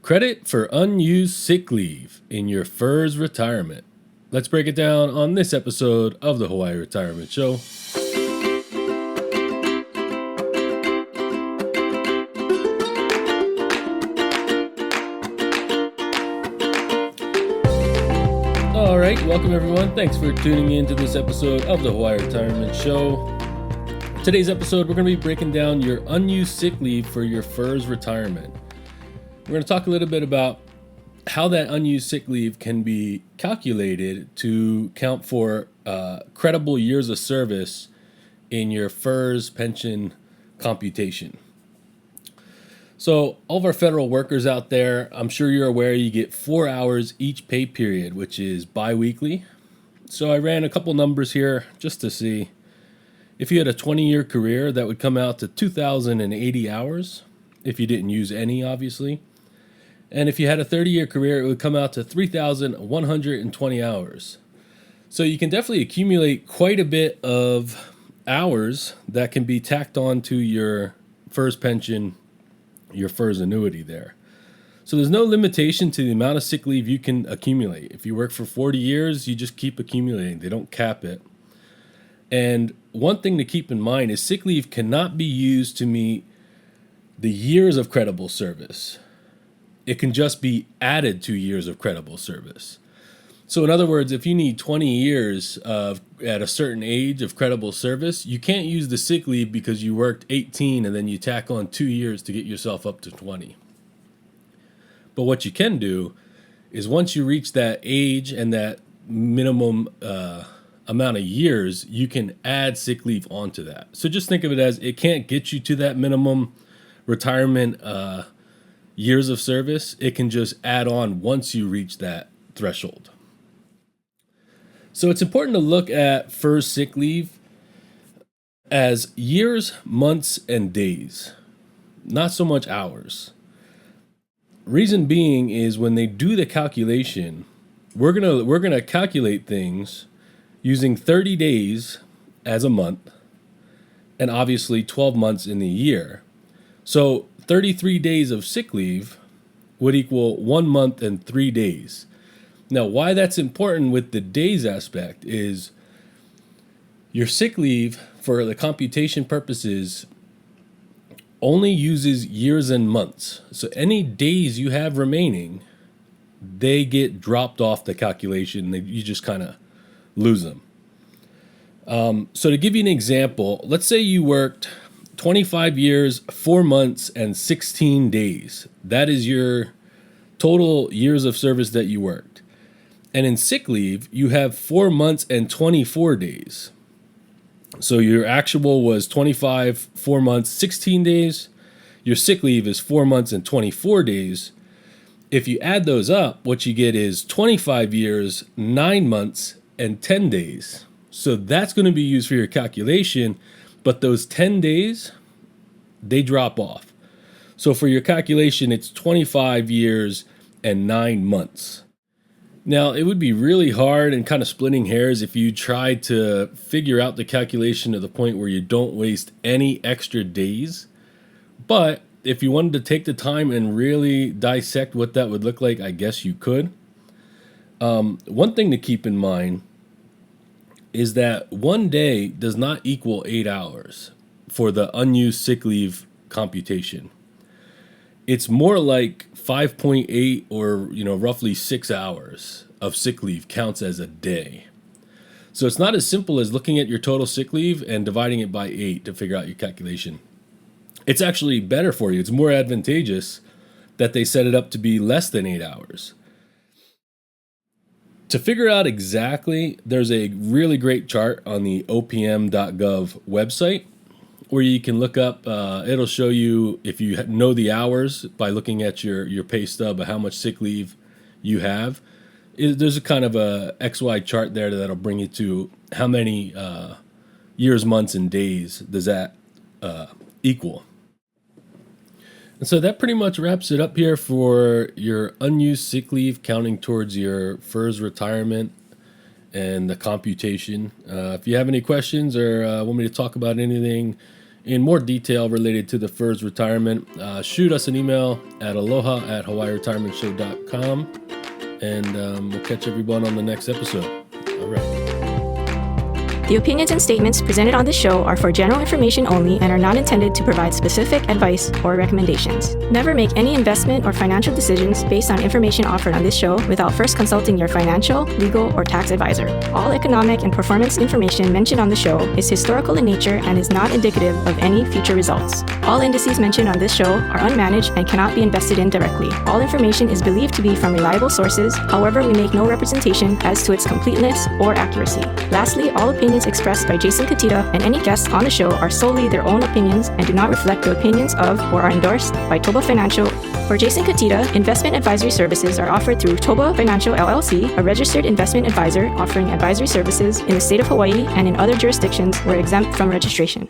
Credit for unused sick leave in your FERS retirement. Let's break it down on this episode of the Hawaii Retirement Show. All right, welcome everyone. Thanks for tuning in to this episode of the Hawaii Retirement Show. Today's episode, we're going to be breaking down your unused sick leave for your FERS retirement. We're going to talk a little bit about how that unused sick leave can be calculated to count for credible years of service in your FERS pension computation. So all of our federal workers out there, I'm sure you're aware you get 4 hours each pay period, which is bi-weekly. So I ran a couple numbers here just to see. If you had a 20-year career, that would come out to 2,080 hours, if you didn't use any, obviously. And if you had a 30-year career, it would come out to 3,120 hours. So you can definitely accumulate quite a bit of hours that can be tacked on to your FERS pension, your FERS annuity there. So there's no limitation to the amount of sick leave you can accumulate. If you work for 40 years, you just keep accumulating. They don't cap it. And one thing to keep in mind is sick leave cannot be used to meet the years of credible service. It can just be added to years of credible service. So in other words, if you need 20 years at a certain age of credible service, you can't use the sick leave because you worked 18 and then you tack on 2 years to get yourself up to 20. But what you can do is once you reach that age and that minimum amount of years, you can add sick leave onto that. So just think of it as it can't get you to that minimum retirement years of service. It can just add on once you reach that threshold. So it's important to look at FERS sick leave as years, months, and days, not so much hours. Reason being is when they do the calculation, we're gonna calculate things using 30 days as a month and obviously 12 months in the year. So 33 days of sick leave would equal 1 month and 3 days. Now, why that's important with the days aspect is your sick leave for the computation purposes only uses years and months. So any days you have remaining, they get dropped off the calculation. You just kind of lose them. So to give you an example, let's say you worked 25 years, 4 months, and 16 days. That is your total years of service that you worked. And in sick leave, you have 4 months and 24 days. So your actual was 25, 4 months, 16 days. Your sick leave is 4 months and 24 days. If you add those up, what you get is 25 years, 9 months, and 10 days. So that's going to be used for your calculation. But those 10 days, they drop off. So for your calculation, it's 25 years and 9 months. Now, it would be really hard and kind of splitting hairs if you tried to figure out the calculation to the point where you don't waste any extra days. But if you wanted to take the time and really dissect what that would look like, I guess you could. One thing to keep in mind is that 1 day does not equal 8 hours for the unused sick leave computation. It's more like 5.8 or roughly 6 hours of sick leave counts as a day. So it's not as simple as looking at your total sick leave and dividing it by 8 to figure out your calculation. It's actually better for you. It's more advantageous that they set it up to be less than 8 hours. To figure out exactly, there's a really great chart on the opm.gov website where you can look up, it'll show you if you know the hours by looking at your pay stub of how much sick leave you have. There's a kind of a XY chart there that'll bring you to how many years, months, and days does that equal. And so that pretty much wraps it up here for your unused sick leave counting towards your FERS retirement and the computation. If you have any questions or want me to talk about anything in more detail related to the FERS retirement, shoot us an email at aloha@hawaiiretirementshow.com, and we'll catch everyone on the next episode. All right. The opinions and statements presented on this show are for general information only and are not intended to provide specific advice or recommendations. Never make any investment or financial decisions based on information offered on this show without first consulting your financial, legal, or tax advisor. All economic and performance information mentioned on the show is historical in nature and is not indicative of any future results. All indices mentioned on this show are unmanaged and cannot be invested in directly. All information is believed to be from reliable sources. However, we make no representation as to its completeness or accuracy. Lastly, all opinions expressed by Jason Cutitta and any guests on the show are solely their own opinions and do not reflect the opinions of or are endorsed by ToBA Financial. For Jason Cutitta, investment advisory services are offered through ToBA Financial LLC, a registered investment advisor offering advisory services in the state of Hawaii and in other jurisdictions where exempt from registration.